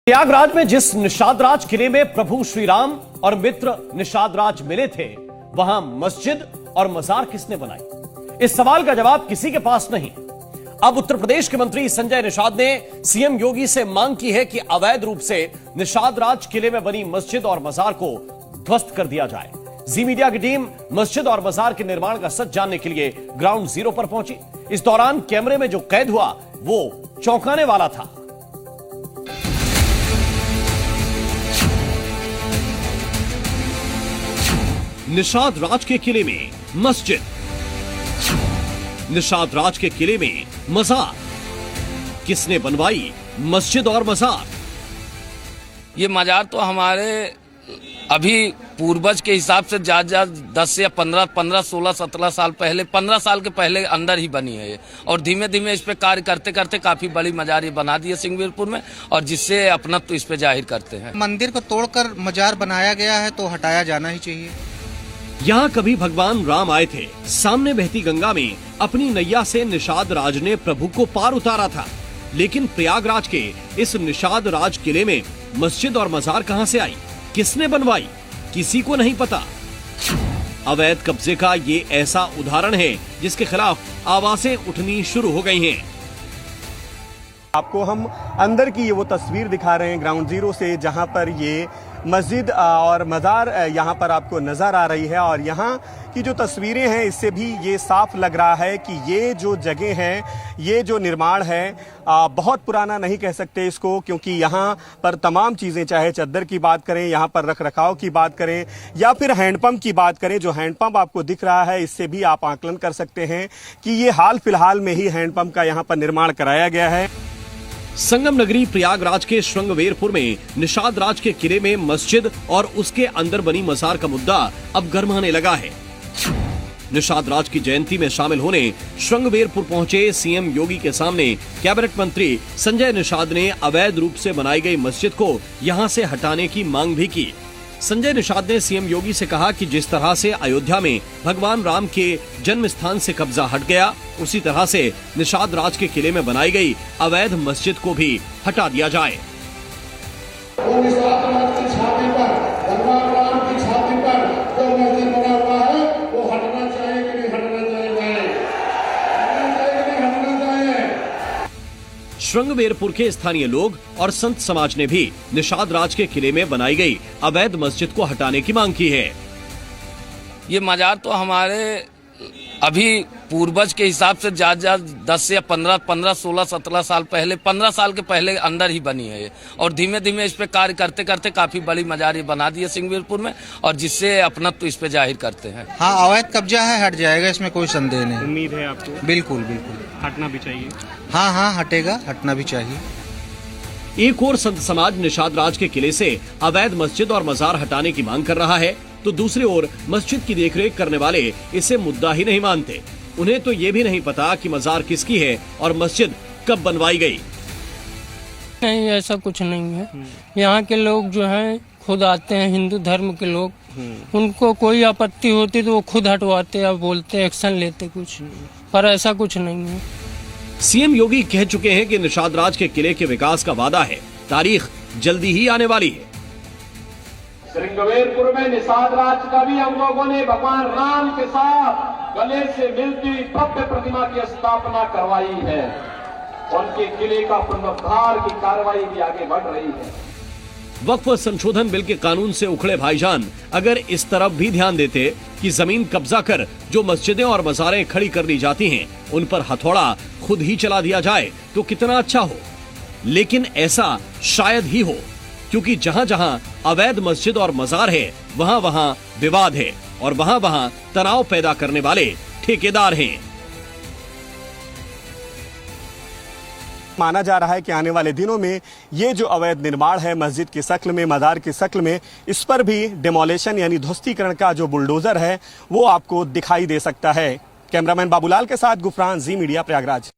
प्रयागराज में जिस निषाद राज किले में प्रभु श्री राम और मित्र निषाद राज मिले थे, वहां मस्जिद और मजार किसने बनाई? इस सवाल का जवाब किसी के पास नहीं। अब उत्तर प्रदेश के मंत्री संजय निषाद ने सीएम योगी से मांग की है कि अवैध रूप से निषाद राज किले में बनी मस्जिद और मजार को ध्वस्त कर दिया जाए। जी मीडिया की टीम मस्जिद और मजार के निर्माण का सच जानने के लिए ग्राउंड जीरो पर पहुंची। इस दौरान कैमरे में जो कैद हुआ वो चौंकाने वाला था। निषाद राज के किले में मस्जिद, निषाद राज के किले में मजार, किसने बनवाई मस्जिद और मजार? ये मजार तो हमारे अभी पूर्वज के हिसाब से ज्यादा 10 या 15, 16, 17 साल पहले, 15 साल के पहले अंदर ही बनी है ये। और धीमे धीमे इस पे कार्य करते करते काफी बड़ी मजार ये बना दी है सिंहवीरपुर में, और जिससे अपनत्व इस पे जाहिर करते हैं। मंदिर को तोड़कर मजार बनाया गया है तो हटाया जाना ही चाहिए। यहाँ कभी भगवान राम आए थे। सामने बहती गंगा में अपनी नैया से निषाद राज ने प्रभु को पार उतारा था, लेकिन प्रयागराज के इस निषाद राज किले में मस्जिद और मजार कहां से आई, किसने बनवाई, किसी को नहीं पता। अवैध कब्जे का ये ऐसा उदाहरण है जिसके खिलाफ आवाजें उठनी शुरू हो गई हैं। आपको हम अंदर की ये वो तस्वीर दिखा रहे हैं ग्राउंड जीरो से, जहां पर ये मस्जिद और मजार यहाँ पर आपको नजर आ रही है। और यहाँ की जो तस्वीरें हैं इससे भी ये साफ लग रहा है कि ये जो जगह है, ये जो निर्माण है बहुत पुराना नहीं कह सकते इसको, क्योंकि यहाँ पर तमाम चीज़ें, चाहे चद्दर की बात करें, यहाँ पर रख रखाव की बात करें या फिर हैंडपंप की बात करें, जो हैंडपंप आपको दिख रहा है इससे भी आप आकलन कर सकते हैं कि ये हाल फिलहाल में ही हैंडपंप का यहाँ पर निर्माण कराया गया है। संगम नगरी प्रयागराज के श्रृंगवेरपुर में निषाद राज के किले में मस्जिद और उसके अंदर बनी मजार का मुद्दा अब गरमाने लगा है। निषाद राज की जयंती में शामिल होने श्रृंगवेरपुर पहुंचे सीएम योगी के सामने कैबिनेट मंत्री संजय निषाद ने अवैध रूप से बनाई गई मस्जिद को यहां से हटाने की मांग भी की। संजय निषाद ने सीएम योगी से कहा कि जिस तरह से अयोध्या में भगवान राम के जन्म स्थान से कब्जा हट गया, उसी तरह से निषाद राज के किले में बनाई गई अवैध मस्जिद को भी हटा दिया जाए। निषाद राज की छाती पर, भगवान राम की छाती पर जो मस्जिद बना हुआ है वो हटना चाहिए कि नहीं हटना चाहिए? हटना चाहिए कि नहीं हटना चाहिए? श्रृंगवेरपुर के स्थानीय लोग और संत समाज ने भी निषाद राज के किले में बनाई गई अवैध मस्जिद को हटाने की मांग की है। ये मजार तो हमारे अभी पूर्वज के हिसाब से ज्यादा 10 या 15, 16, 17 साल पहले, 15 साल के पहले अंदर ही बनी है ये। और धीमे धीमे इस पे कार्य करते करते काफी बड़ी मजार ये बना दी है सिंहवीरपुर में, और जिससे अपनत्व इस पे जाहिर करते हैं। हाँ, अवैध कब्जा है, हट जाएगा, इसमें कोई संदेह नहीं। उम्मीद है आपको? बिल्कुल बिल्कुल हटना भी चाहिए। हाँ, हटेगा, हटना भी चाहिए। एक और संत समाज निषाद राज के किले से अवैध मस्जिद और मजार हटाने की मांग कर रहा है, तो दूसरी ओर मस्जिद की देखरेख करने वाले इसे मुद्दा ही नहीं मानते। उन्हें तो ये भी नहीं पता कि मजार किसकी है और मस्जिद कब बनवाई गई। नहीं, ऐसा कुछ नहीं है। यहाँ के लोग जो हैं खुद आते हैं, हिंदू धर्म के लोग, उनको कोई आपत्ति होती तो वो खुद हटवाते या बोलते, एक्शन लेते कुछ, पर ऐसा कुछ नहीं है। सीएम योगी कह चुके हैं कि निषाद राज के किले के विकास का वादा है, तारीख जल्दी ही आने वाली है। श्रृंगवेरपुर में निषाद राज का भी हम लोगों ने भगवान राम के साथ गले से मिलती भव्य प्रतिमा की स्थापना करवाई है। उनके किले का पुनरुद्धार की कार्रवाई भी आगे बढ़ रही है। वक्फ संशोधन बिल के कानून से उखड़े भाईजान अगर इस तरफ भी ध्यान देते कि जमीन कब्जा कर जो मस्जिदें और मज़ारें खड़ी कर ली जाती हैं, उन पर हथौड़ा खुद ही चला दिया जाए तो कितना अच्छा हो। लेकिन ऐसा शायद ही हो, क्योंकि जहां जहां अवैध मस्जिद और मजार है, वहां वहां विवाद है और वहां वहां तनाव पैदा करने वाले ठेकेदार हैं। माना जा रहा है कि आने वाले दिनों में ये जो अवैध निर्माण है मस्जिद की शक्ल में, मजार की शक्ल में, इस पर भी डिमोलेशन यानी ध्वस्तीकरण का जो बुलडोजर है वो आपको दिखाई दे सकता है। कैमरामैन बाबूलाल के साथ गुफरान, जी मीडिया, प्रयागराज।